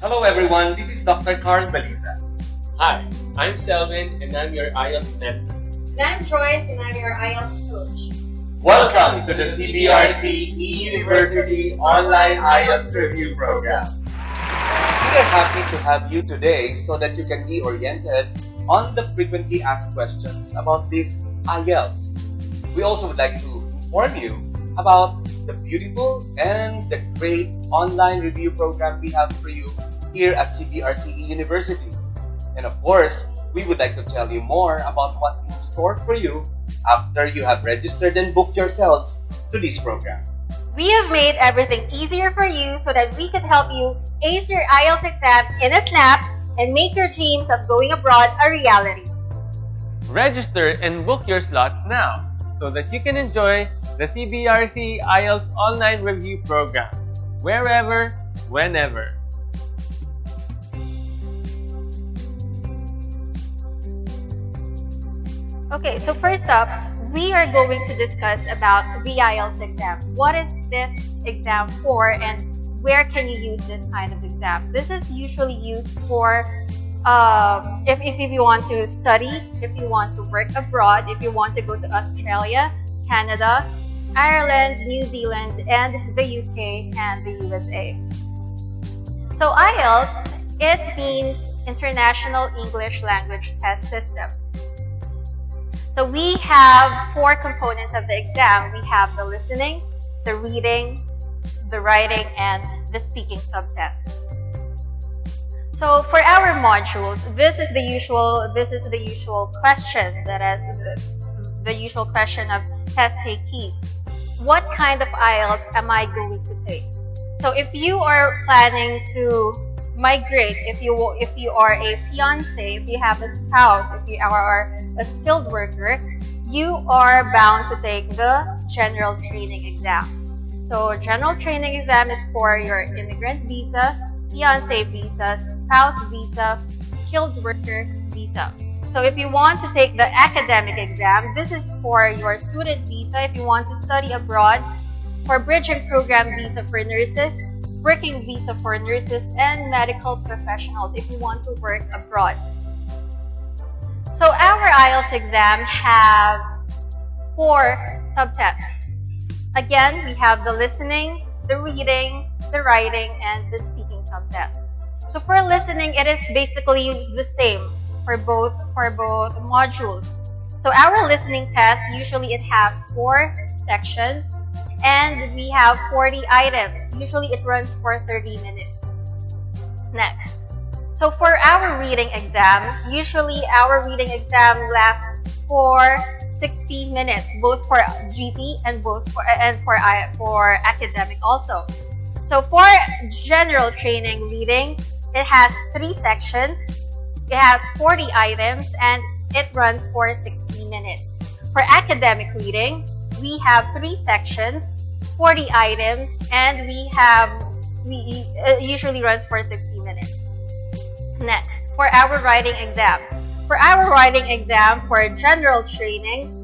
Hello everyone, this is Dr. Carl Balita. Hi, I'm Selvin and I'm your IELTS mentor. And I'm Joyce and I'm your IELTS coach. Welcome to the Cbrc University Online IELTS Review Program. We are happy to have you today so that you can be oriented on the frequently asked questions about this IELTS. We also would like to inform you about the beautiful and the great online review program we have for you here at Cbrc University. And of course, we would like to tell you more about what's in store for you after you have registered and booked yourselves to this program. We have made everything easier for you so that we can help you ace your IELTS exam in a snap and make your dreams of going abroad a reality. Register and book your slots now so that you can enjoy the Cbrc IELTS Online Review Program wherever, whenever. Okay, so first up, we are going to discuss about the IELTS exam. What is this exam for and where can you use this kind of exam? This is usually used for if you want to study, if you want to work abroad, if you want to go to Australia, Canada, Ireland, New Zealand, and the UK and the USA. So IELTS, it means International English Language Test System. So we have 4 components of the exam. We have the listening, the reading, the writing, and the speaking subtests. So for our modules, this is the usual question the usual question of test takees. What kind of IELTS am I going to take? So if you are planning to migrate, if you are a fiance, if you have a spouse, if you are a skilled worker, you are bound to take the general training exam. So general training exam is for your immigrant visa, fiance visa, spouse visa, skilled worker visa. So if you want to take the academic exam, this is for your student visa if you want to study abroad, for bridging program visa for nurses, working visa for nurses, and medical professionals if you want to work abroad. So our IELTS exam have 4 subtests. Again, we have the listening, the reading, the writing, and the speaking subtests. So for listening, it is basically the same for both modules. So our listening test, usually it has 4 sections and we have 40 items. Usually it runs for 30 minutes. Next. So for our reading exam, usually our reading exam lasts for 60 minutes, both for GT and for academic also. So for general training reading, it has 3 sections. It has 40 items and it runs for 60 minutes. For academic reading, we have 3 sections, 40 items, and it usually runs for 60 minutes. Next, for our writing exam. For our writing exam for general training,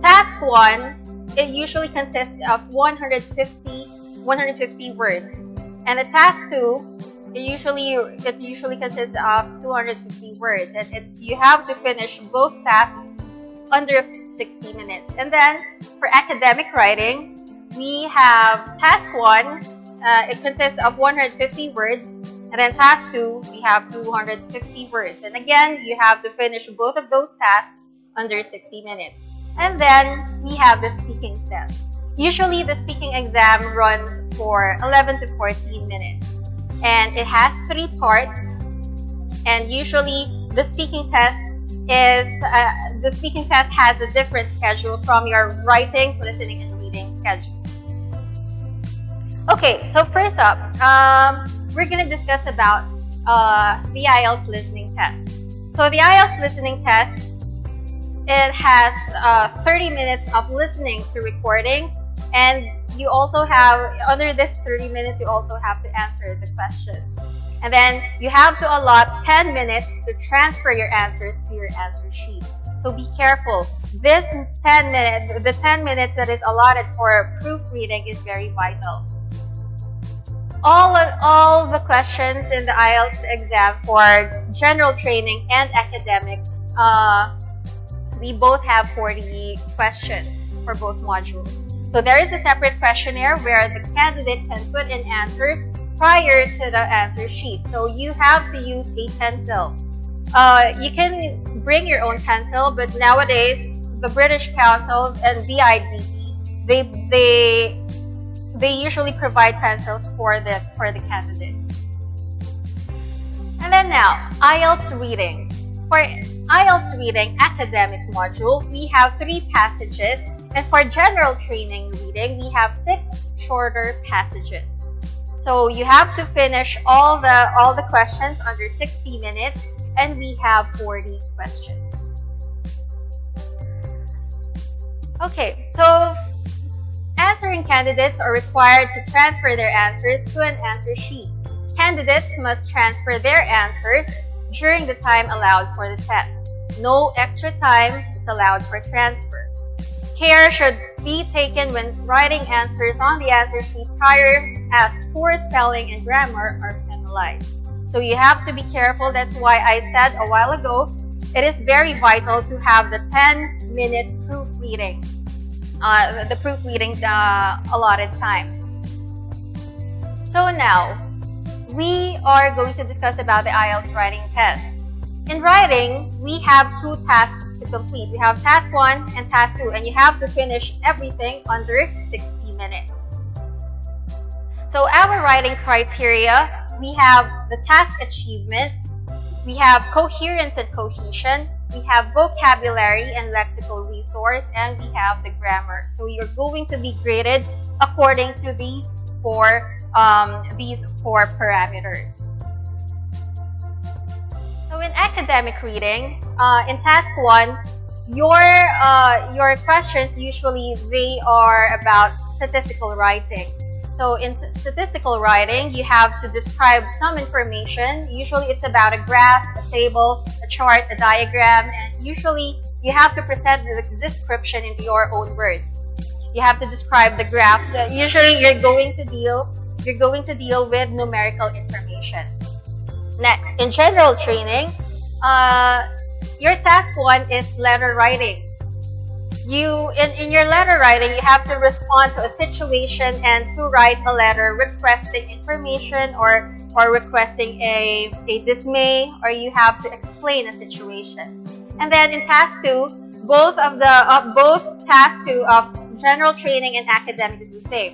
task 1, it usually consists of 150 words. And the task 2, it usually consists of 250 words. And you have to finish both tasks under 60 minutes. And then for academic writing, we have task 1, it consists of 150 words, and then task 2, we have 250 words. And again, you have to finish both of those tasks under 60 minutes. And then we have the speaking test. Usually the speaking exam runs for 11 to 14 minutes, and it has 3 parts. And usually the speaking test has a different schedule from your writing, listening, and reading schedule. Okay, so first up, we're going to discuss about the IELTS listening test. So the IELTS listening test, it has 30 minutes of listening to recordings, and you also have, under this 30 minutes, you also have to answer the questions. And then you have to allot 10 minutes to transfer your answers to your answer sheet. So be careful. The 10 minutes that is allotted for proofreading is very vital. All the questions in the IELTS exam for general training and academic, we both have 40 questions for both modules. So there is a separate questionnaire where the candidate can put in answers prior to the answer sheet. So you have to use a pencil. You can bring your own pencil, but nowadays the British Council and the IDP, they usually provide pencils for the candidate. And then now, IELTS reading. For IELTS reading academic module, we have 3 passages, and for general training reading, we have 6 shorter passages. So you have to finish all the questions under 60 minutes, and we have 40 questions. Okay, so answering candidates are required to transfer their answers to an answer sheet. Candidates must transfer their answers during the time allowed for the test. No extra time is allowed for transfer. Care should be taken when writing answers on the answer sheet prior, as poor spelling and grammar are penalized. So you have to be careful. That's why I said a while ago, it is very vital to have the 10-minute proofreading, the proofreading allotted time. So now, we are going to discuss about the IELTS writing test. In writing, we have 2 tasks to complete. We have task 1 and task 2, and you have to finish everything under 60 minutes. So our writing criteria, we have the task achievement, we have coherence and cohesion, we have vocabulary and lexical resource, and we have the grammar. So you're going to be graded according to these four parameters. So in academic reading, in task 1, your questions usually they are about statistical writing. So in statistical writing, you have to describe some information. Usually it's about a graph, a table, a chart, a diagram, and usually you have to present the description in your own words. You have to describe the graphs. Usually you're going to deal with numerical information. Next, in general training, your task 1 is letter writing. In your letter writing, you have to respond to a situation and to write a letter requesting information or requesting a dismay, or you have to explain a situation. And then in task 2, both task 2 of general training and academic is the same.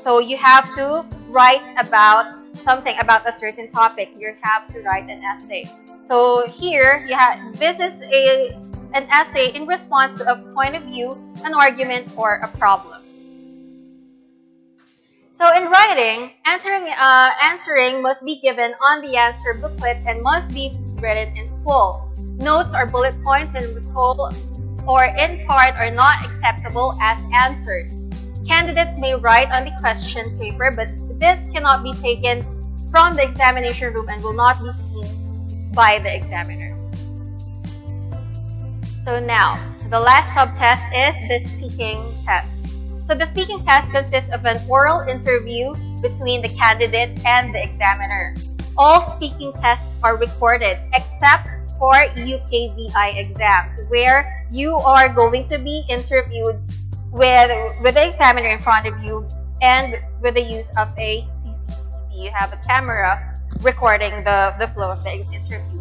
So you have to write about something about a certain topic. You have to write an essay. So here, this is an essay in response to a point of view, an argument, or a problem. So in writing, answering must be given on the answer booklet and must be written in full. Notes or bullet points in whole or in part are not acceptable as answers. Candidates may write on the question paper, but this cannot be taken from the examination room and will not be seen by the examiner. So now, the last subtest is the speaking test. So the speaking test consists of an oral interview between the candidate and the examiner. All speaking tests are recorded except for UKVI exams, where you are going to be interviewed with the examiner in front of you and with the use of a CCTV. You have a camera recording the flow of the interview.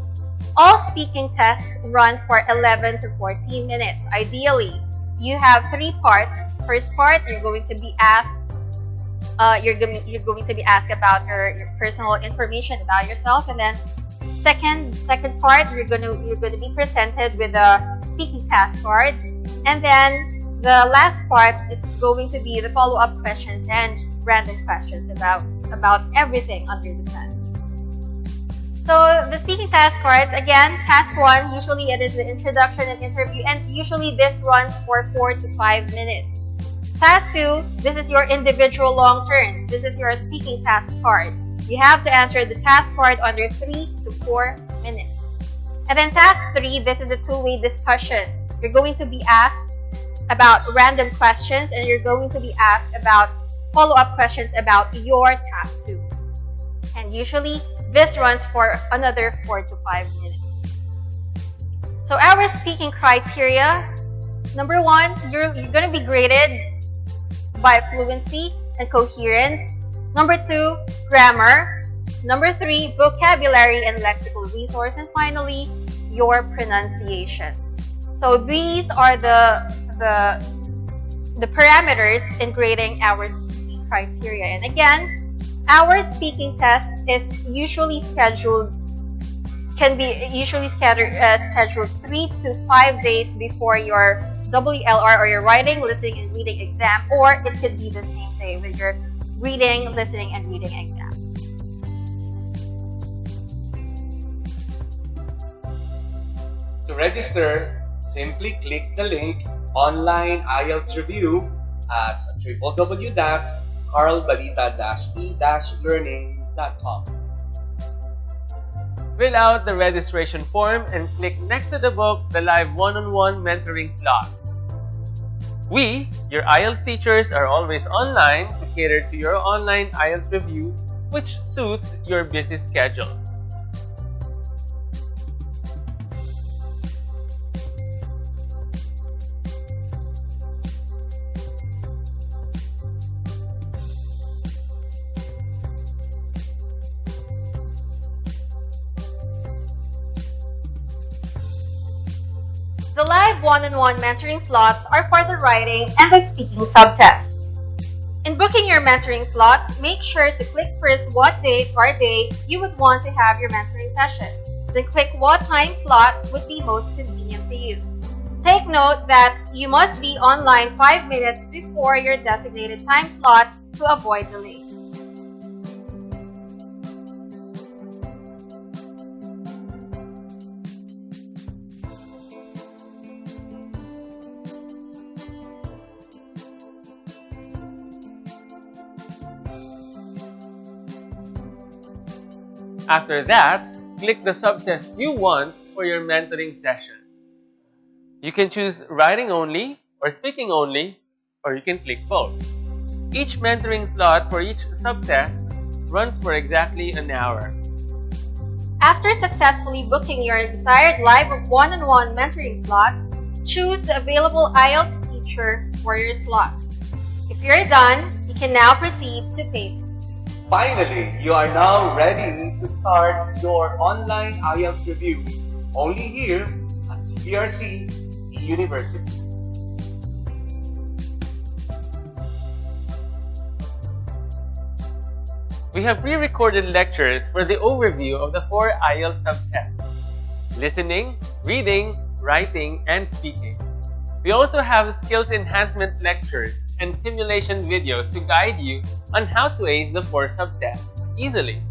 All speaking tests run for 11 to 14 minutes. Ideally, you have 3 parts. First part, you're going to be asked about your personal information about yourself, and then second part, you're going to be presented with a speaking task card, and then the last part is going to be the follow-up questions and random questions about everything under the sun. So the speaking task cards, again, task 1, usually it is the introduction and interview, and usually this runs for 4 to 5 minutes. Task 2, this is your individual long turn. This is your speaking task card. You have to answer the task card under 3 to 4 minutes. And then task 3, this is a two-way discussion. You're going to be asked about random questions, and you're going to be asked about follow-up questions about your task 2. And usually, this runs for another 4 to 5 minutes. So our speaking criteria, number 1, you're going to be graded by fluency and coherence. Number 2, grammar. Number 3, vocabulary and lexical resource. And finally, your pronunciation. So these are the parameters in grading our speaking criteria. And again, our speaking test is usually scheduled 3 to 5 days before your WLR or your writing, listening, and reading exam, or it could be the same day with your reading, listening, and reading exam. To register, simply click the link Online IELTS Review at www.carlbalita-e-learning.com. Fill out the registration form and click next to the book the live one-on-one mentoring slot. We, your IELTS teachers, are always online to cater to your online IELTS review, which suits your busy schedule. The live one-on-one mentoring slots are for the writing and the speaking subtests. In booking your mentoring slots, make sure to click first what date or day you would want to have your mentoring session. Then click what time slot would be most convenient to you. Take note that you must be online 5 minutes before your designated time slot to avoid delay. After that, click the subtest you want for your mentoring session. You can choose writing only or speaking only, or you can click both. Each mentoring slot for each subtest runs for exactly an hour. After successfully booking your desired live one-on-one mentoring slots, choose the available IELTS teacher for your slot. If you're done, you can now proceed to pay. Finally, you are now ready to start your online IELTS review, only here at Cbrc University. We have pre-recorded lectures for the overview of the 4 IELTS subtests: listening, reading, writing, and speaking. We also have skills enhancement lectures and simulation videos to guide you on how to ace the 4 subtests easily.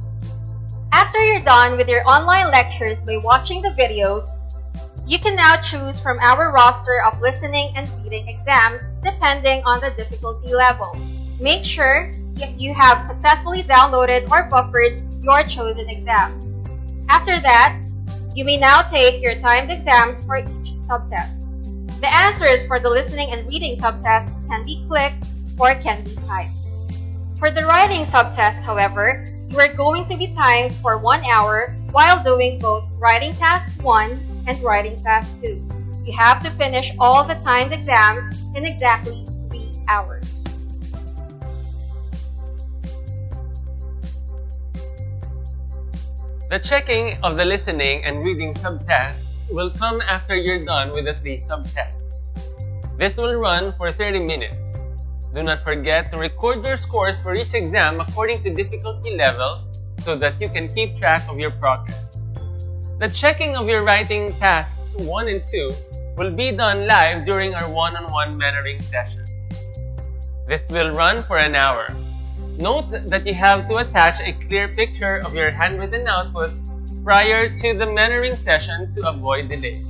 After you're done with your online lectures by watching the videos, you can now choose from our roster of listening and reading exams depending on the difficulty level. Make sure you have successfully downloaded or buffered your chosen exams. After that, you may now take your timed exams for each subtest. The answers for the listening and reading subtests can be clicked or can be typed. For the writing subtest, however, you are going to be timed for 1 hour while doing both writing task 1 and writing task 2. You have to finish all the timed exams in exactly 3 hours. The checking of the listening and reading subtests will come after you're done with the 3 subtests. This will run for 30 minutes. Do not forget to record your scores for each exam according to difficulty level so that you can keep track of your progress. The checking of your writing tasks 1 and 2 will be done live during our one-on-one mentoring session. This will run for an hour. Note that you have to attach a clear picture of your handwritten outputs prior to the mentoring session to avoid delay.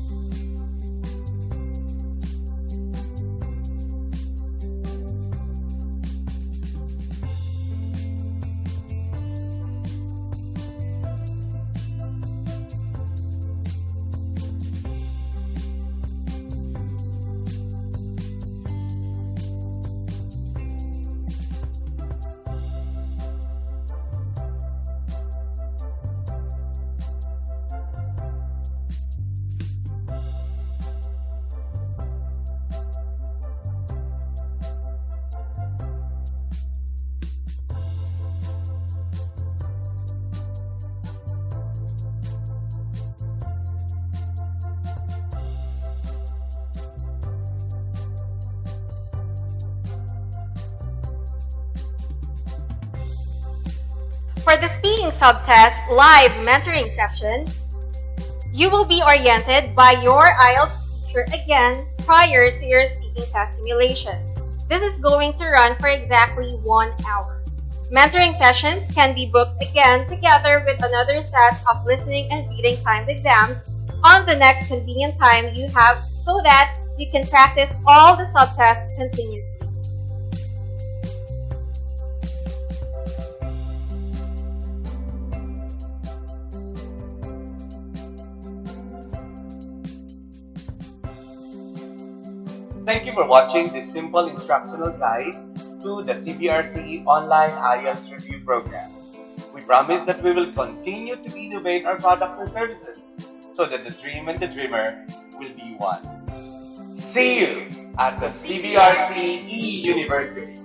For the speaking subtest live mentoring session, you will be oriented by your IELTS teacher again prior to your speaking test simulation. This is going to run for exactly 1 hour. Mentoring sessions can be booked again together with another set of listening and reading timed exams on the next convenient time you have so that you can practice all the subtests continuously. Thank you for watching this simple instructional guide to the Cbrc Online IELTS Review Program. We promise that we will continue to innovate our products and services so that the dream and the dreamer will be one. See you at the Cbrc e-University.